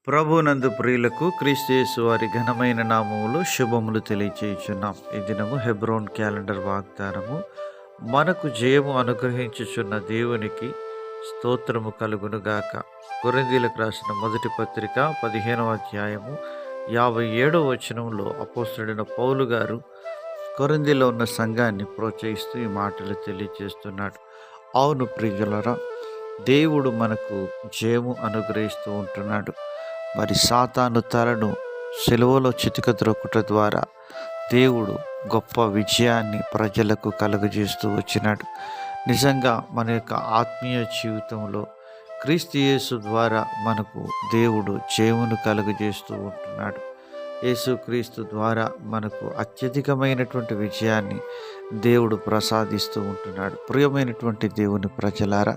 ప్రభునందు ప్రియులకు క్రీస్తు యేసు వారి ఘనమైన నామములో శుభములు తెలియచేయుచున్నాం. ఈ దినము హెబ్రోన్ క్యాలెండర్ వాగ్దానము. మనకు జయము అనుగ్రహించుచున్న దేవునికి స్తోత్రము కలుగునుగాక. కొరింథీయులకు రాసిన మొదటి పత్రిక 15వ అధ్యాయము 57వ వచనంలో అపోస్తలుడైన పౌలు గారు కొరింథీలో ఉన్న సంఘాన్ని ప్రోత్సహిస్తూ ఈ మాటలు తెలియజేస్తున్నాడు. అవును ప్రియులరా, దేవుడు మనకు జయము అనుగ్రహిస్తూ ఉంటున్నాడు. మరి సాతాను తలను సిలువలో చితికద్రొక్కుట ద్వారా దేవుడు గొప్ప విజయాన్ని ప్రజలకు కలుగజేస్తూ వచ్చినాడు. నిజంగా మన యొక్క ఆత్మీయ జీవితంలో క్రీస్తు యేసు ద్వారా మనకు దేవుడు జయమును కలుగజేస్తూ ఉంటున్నాడు. యేసుక్రీస్తు ద్వారా మనకు అత్యధికమైనటువంటి విజయాన్ని దేవుడు ప్రసాదిస్తూ ఉంటున్నాడు. ప్రియమైనటువంటి దేవుని ప్రజలారా,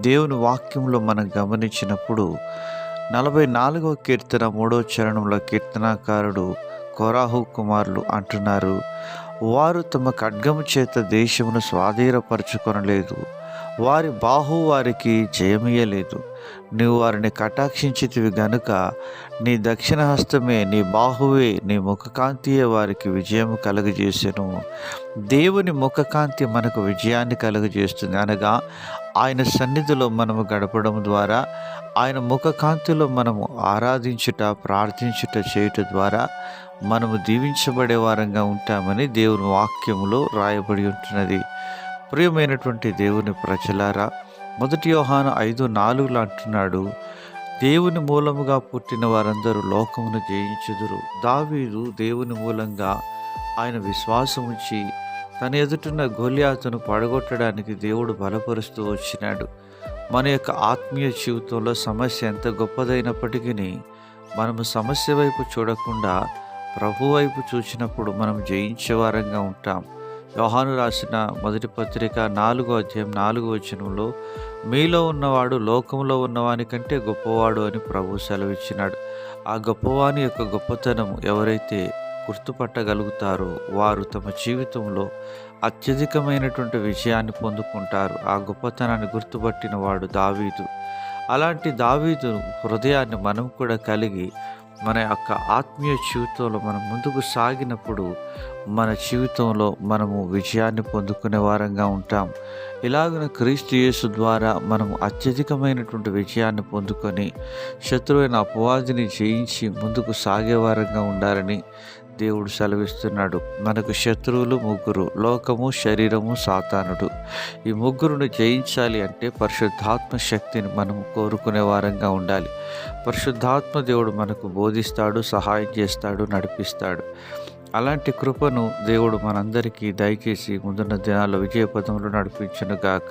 దేవుని వాక్యంలో మనం గమనించినప్పుడు 44వ కీర్తన 3వ చరణంలో కీర్తనాకారుడు కోరాహు కుమారులు అంటున్నారు, వారు తమ ఖడ్గము చేత దేశమును స్వాధీనపరచుకొనలేదు, వారి బాహు వారికి జయమియ్యలేదు. నీవు వారిని కటాక్షించితివి గనుక నీ దక్షిణ హస్తమే, నీ బాహువే, నీ ముఖకాంతియే వారికి విజయము కలుగజేసెను. దేవుని ముఖకాంతి మనకు విజయాన్ని కలుగజేస్తుంది. అనగా ఆయన సన్నిధిలో మనము గడపడం ద్వారా, ఆయన ముఖకాంతిలో మనము ఆరాధించుట, ప్రార్థించుట చేయుట ద్వారా మనము దీవించబడే వారంగా ఉంటామని దేవుని వాక్యములో రాయబడి ఉంటున్నది. ప్రియమైనటువంటి దేవుని ప్రజలారా, 1 యోహాను 5:4 అంటున్నాడు, దేవుని మూలముగా పుట్టిన వారందరూ లోకమును జయించుదురు. దావీదు దేవుని మూలంగా ఆయన విశ్వాసం ఉంచి తన ఎదుటిన్న గొల్యాతును పడగొట్టడానికి దేవుడు బలపరుస్తూ వచ్చినాడు. మన యొక్క ఆత్మీయ జీవితంలో సమస్య ఎంత గొప్పదైనప్పటికీ మనము సమస్య వైపు చూడకుండా ప్రభు వైపు చూసినప్పుడు మనం జయించే వారంగా ఉంటాం. యోహాను రాసిన మొదటి పత్రిక 4వ అధ్యాయం 4వ వచనంలో, మీలో ఉన్నవాడు లోకంలో ఉన్నవాని కంటే గొప్పవాడు అని ప్రభు సెలవిచ్చినాడు. ఆ గొప్పవాని యొక్క గొప్పతనం ఎవరైతే గుర్తుపట్టగలుగుతారో వారు తమ జీవితంలో అత్యధికమైనటువంటి విజయాన్ని పొందుకుంటారు. ఆ గొప్పతనాన్ని గుర్తుపట్టిన వాడు దావీదు. అలాంటి దావీదు హృదయాన్ని మనం కూడా కలిగి మన యొక్క ఆత్మీయ జీవితంలో మనం ముందుకు సాగినప్పుడు మన జీవితంలో మనము విజయాన్ని పొందుకునే వారంగా ఉంటాం. ఇలాగన క్రీస్తు యేసు ద్వారా మనము అత్యధికమైనటువంటి విజయాన్ని పొందుకొని శత్రువైన అపవాదిని జయించి ముందుకు సాగే వారంగా ఉండాలని దేవుడు సెలవిస్తున్నాడు. మనకు శత్రువులు 3: లోకము, శరీరము, సాతానుడు. ఈ 3ను జయించాలి అంటే పరిశుద్ధాత్మ శక్తిని మనము కోరుకునే వారంగా ఉండాలి. పరిశుద్ధాత్మ దేవుడు మనకు బోధిస్తాడు, సహాయం చేస్తాడు, నడిపిస్తాడు. అలాంటి కృపను దేవుడు మనందరికీ దయచేసి ముందున్న దినాల్లో విజయపథంలో నడిపించునుగాక.